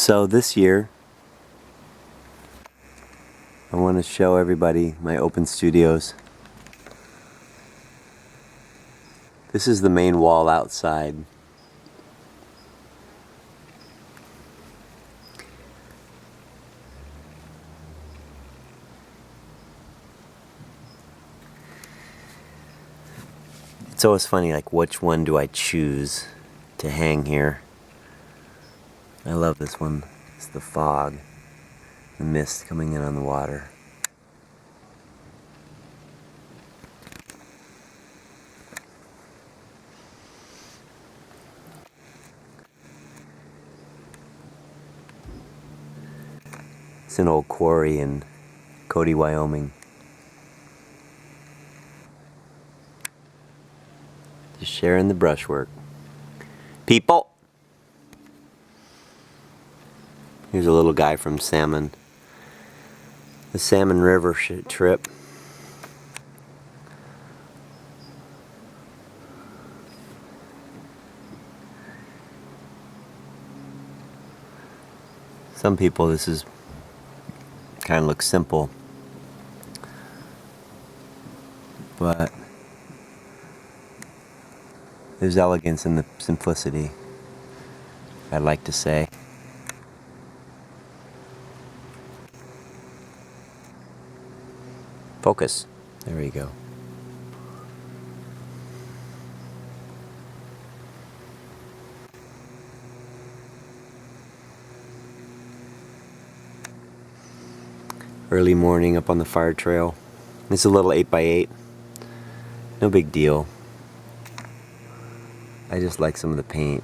So this year, I want to show everybody my open studios. This is the main wall outside. It's always funny, like, which one do I choose to hang here? I love this one. It's the fog, the mist coming in on the water. It's an old quarry in Cody, Wyoming. Just sharing the brushwork. People! Here's a little guy from Salmon. The Salmon River trip. Some people, this is kind of looks simple, but there's elegance in the simplicity, I'd like to say. Focus. There you go. Early morning up on the fire trail. It's a little 8x8. No big deal. I just like some of the paint.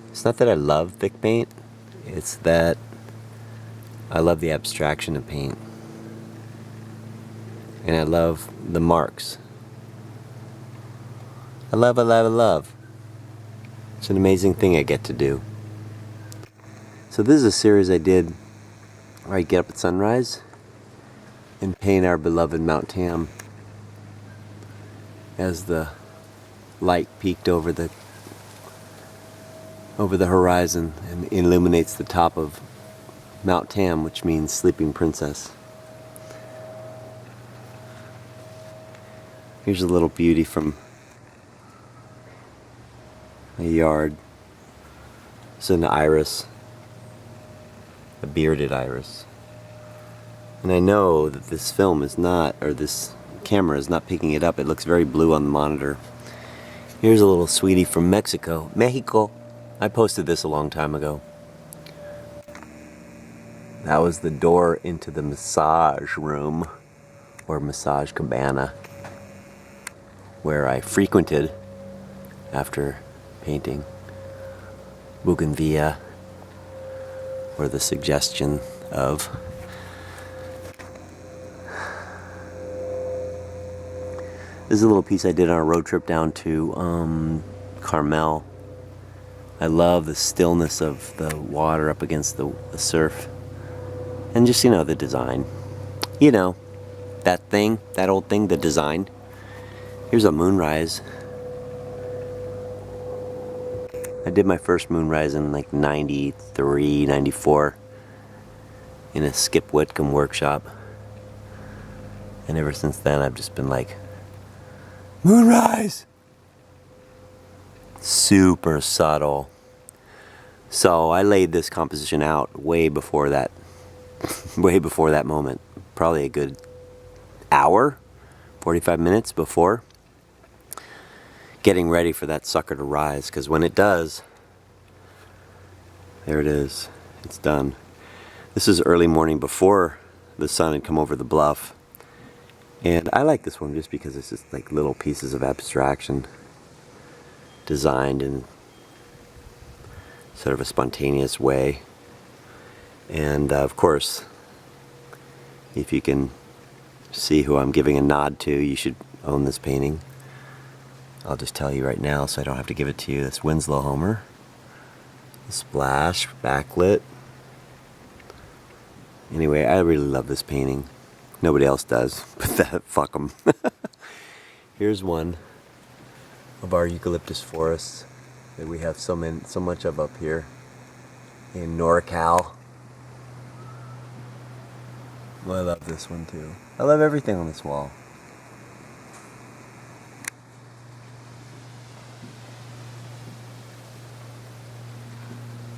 It's not that I love thick paint. It's that I love the abstraction of paint. And I love the marks. I love. It's an amazing thing I get to do. So this is a series I did where I get up at sunrise and paint our beloved Mount Tam as the light peeked over the horizon and illuminates the top of Mount Tam, which means Sleeping Princess. Here's a little beauty from a yard. It's an iris. A bearded iris. And I know that this film is not, or this camera is not picking it up. It looks very blue on the monitor. Here's a little sweetie from Mexico. Mexico. I posted this a long time ago. That was the door into the massage room, or massage cabana, where I frequented after painting. Bougainvillea, or the suggestion of. This is a little piece I did on a road trip down to Carmel. I love the stillness of the water up against the surf. And just, the design. That thing, that old thing, the design. Here's a moonrise. I did my first moonrise in like 93, 94 in a Skip Whitcomb workshop. And ever since then I've just been like, moonrise! Super subtle. So I laid this composition out way before that moment. Probably a good hour, 45 minutes before. Getting ready for that sucker to rise, because when it does, there it is, it's done. This is early morning before the sun had come over the bluff, and I like this one just because it's just like little pieces of abstraction designed in sort of a spontaneous way. And of course, if you can see who I'm giving a nod to, you should own this painting. I'll just tell you right now so I don't have to give it to you. That's Winslow Homer. The splash, backlit. Anyway, I really love this painting. Nobody else does, but fuck them. Here's one of our eucalyptus forests that we have so much of up here in NorCal. Well, I love this one too. I love everything on this wall.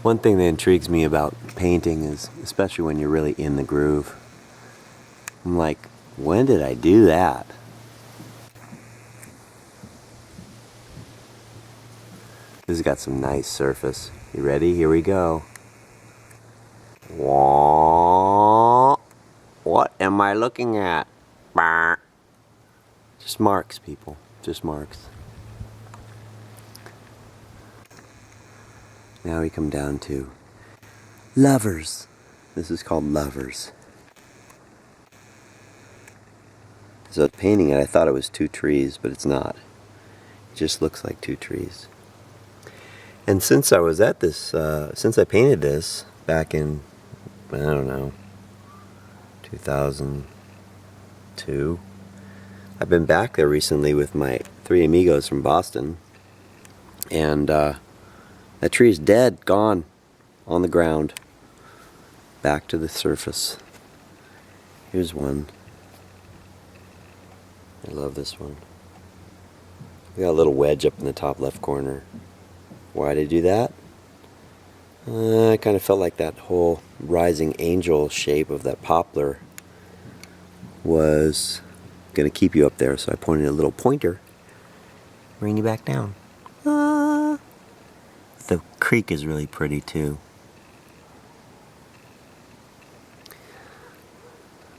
One thing that intrigues me about painting is, especially when you're really in the groove, I'm like, when did I do that? This has got some nice surface. You ready? Here we go. Wah. What am I looking at? Bah. Just marks, people. Just marks. Now we come down to lovers. This is called lovers. So painting it, I thought it was two trees, but it's not. It just looks like two trees. And since I was at this, since I painted this back in, I don't know, 2002, I've been back there recently with my three amigos from Boston, and that tree is dead, gone, on the ground, back to the surface. Here's one. I love this one. We got a little wedge up in the top left corner. Why did I do that? I kind of felt like that whole rising angel shape of that poplar was going to keep you up there, so I pointed a little pointer, bring you back down. The creek is really pretty too.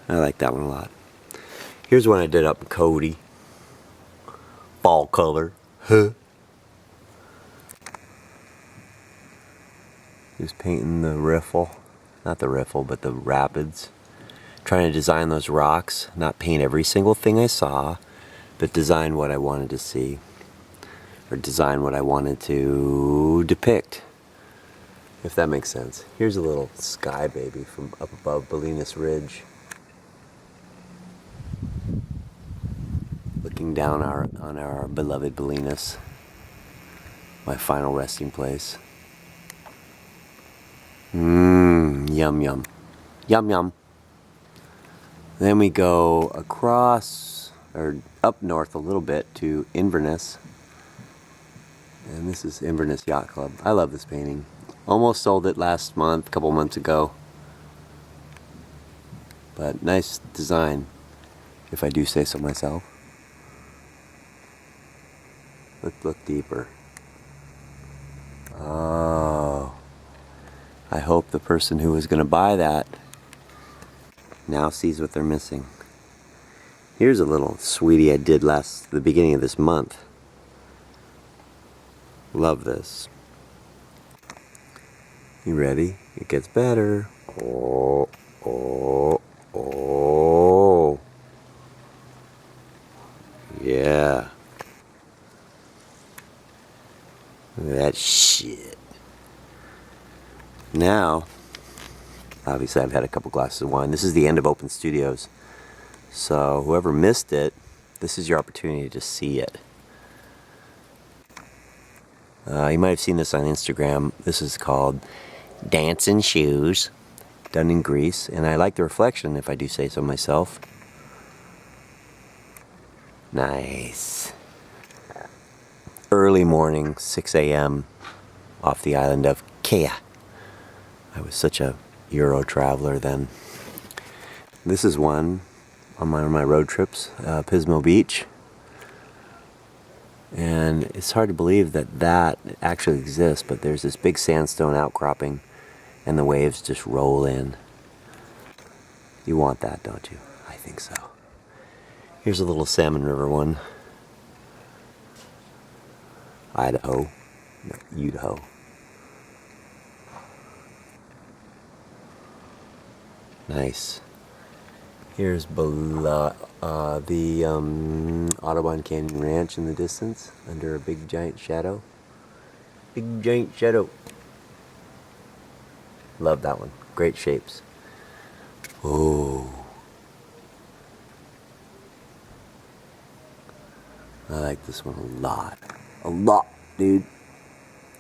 I like that one a lot. Here's one I did up in Cody. Fall color. Huh. Just painting the riffle. Not the riffle, but the rapids. Trying to design those rocks. Not paint every single thing I saw, but design what I wanted to see. Or design what I wanted to depict. If that makes sense. Here's a little sky baby from up above Bolinas Ridge. Looking down on our beloved Bolinas. My final resting place. Yum yum. Yum yum. Then we go across, or up north a little bit to Inverness. And this is Inverness Yacht Club. I love this painting. Almost sold it last month, a couple months ago. But nice design, if I do say so myself. Let's look deeper. Oh. I hope the person who was going to buy that now sees what they're missing. Here's a little sweetie I did the beginning of this month. Love this. You ready? It gets better. Oh, oh, oh. Yeah. Look at that shit. Now, obviously I've had a couple glasses of wine. This is the end of Open Studios. So whoever missed it, this is your opportunity to see it. You might have seen this on Instagram. This is called Dancing Shoes, done in Greece. And I like the reflection, if I do say so myself. Nice. Early morning, 6 a.m. off the island of Kea. I was such a Euro traveler then. This is one on one of my road trips, Pismo Beach. And it's hard to believe that actually exists, but there's this big sandstone outcropping and the waves just roll in. You want that, don't you? I think so. Here's a little Salmon River one. Idaho. No, Idaho. Nice. Here's the Audubon Canyon Ranch in the distance, under a big giant shadow. Big giant shadow. Love that one. Great shapes. Oh. I like this one a lot. A lot, dude.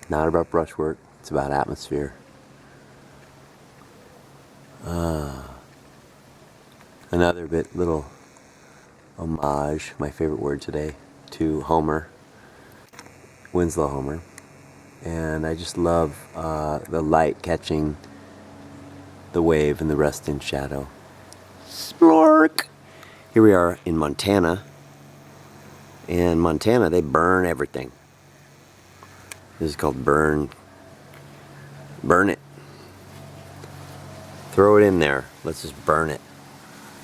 Not about brushwork, it's about atmosphere. Another little homage, my favorite word today, to Homer, Winslow Homer. And I just love the light catching the wave and the rest in shadow. Splork! Here we are in Montana. In Montana, they burn everything. This is called burn it. Throw it in there. Let's just burn it.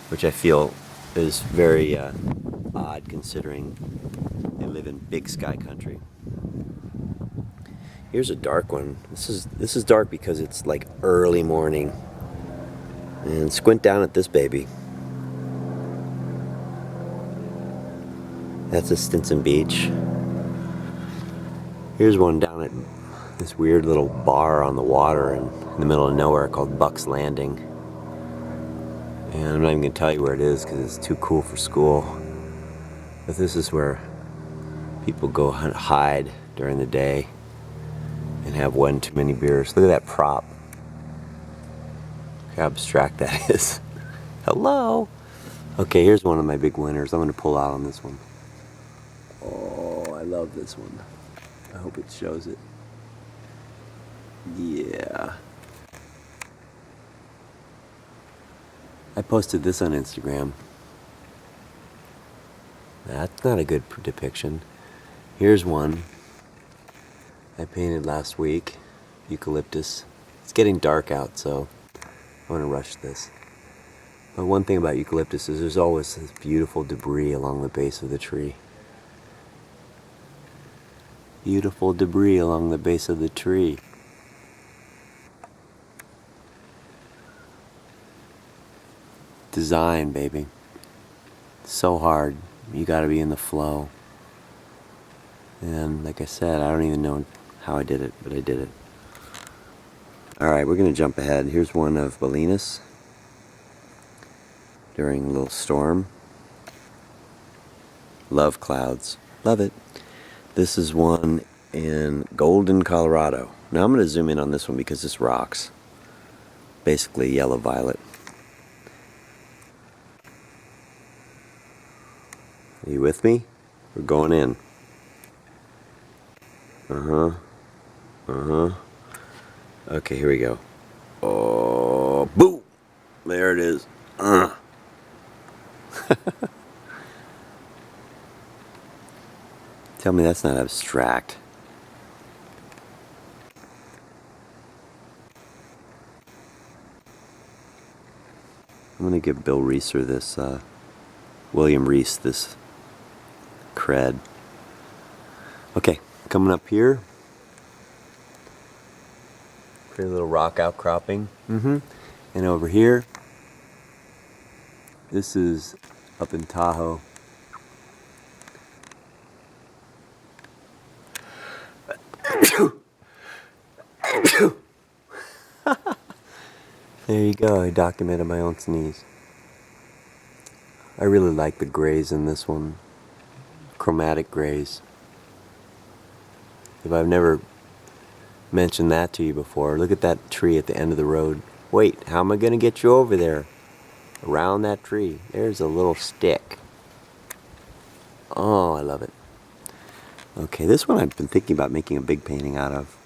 Which I feel is very odd considering they live in big sky country. Here's a dark one. This is dark because it's like early morning. And squint down at this baby. That's a Stinson Beach. Here's one down at this weird little bar on the water in the middle of nowhere called Buck's Landing. And I'm not even going to tell you where it is because it's too cool for school. But this is where people go hide during the day and have one too many beers. Look at that prop. Look how abstract that is. Hello! Okay, here's one of my big winners. I'm going to pull out on this one. Oh, I love this one. I hope it shows it. Yeah. I posted this on Instagram. That's not a good depiction. Here's one I painted last week. Eucalyptus. It's getting dark out, so I want to rush this. But one thing about eucalyptus is there's always this beautiful debris along the base of the tree. Beautiful debris along the base of the tree. Design, baby. So hard. You gotta be in the flow. And like I said, I don't even know how I did it, but I did it. Alright, we're gonna jump ahead. Here's one of Bolinas during a little storm. Love clouds. Love it. This is one in Golden, Colorado. Now I'm gonna zoom in on this one because this rocks. Basically yellow violet. Are you with me? We're going in. Okay, here we go. Oh, boom! There it is. Tell me that's not abstract. I'm gonna give Bill Reeser this, William Reese this cred. Okay, coming up here. Pretty little rock outcropping. And over here, this is up in Tahoe. There you go, I documented my own sneeze. I really like the grays in this one. Chromatic grays. If I've never mentioned that to you before, look at that tree at the end of the road. Wait, how am I going to get you over there? Around that tree. There's a little stick. Oh, I love it. Okay, this one I've been thinking about making a big painting out of.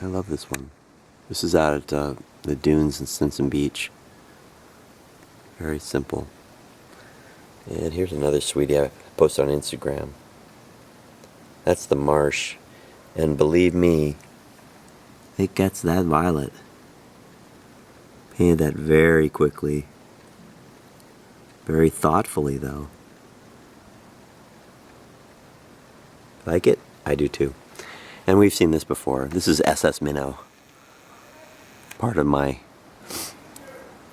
I love this one. This is out at the dunes in Stinson Beach. Very simple. And here's another sweetie I posted on Instagram. That's the marsh. And believe me, it gets that violet. Painted that very quickly. Very thoughtfully, though. Like it? I do too. And we've seen this before. This is SS Minnow. Part of my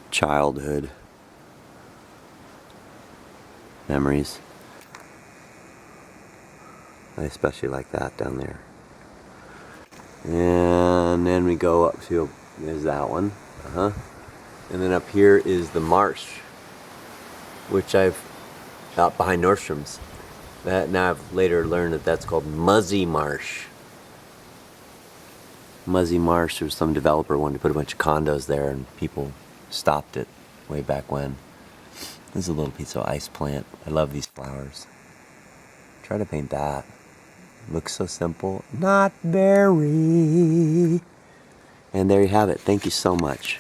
childhood memories. I especially like that down there. And then we go up to, there's that one. And then up here is the marsh, which I've out behind Nordstrom's. Now I've later learned that that's called Muzzy Marsh. Muzzy Marsh, there was some developer wanted to put a bunch of condos there and people stopped it way back when. This is a little piece of ice plant. I love these flowers. Try to paint that. Looks so simple. Not very. And there you have it. Thank you so much.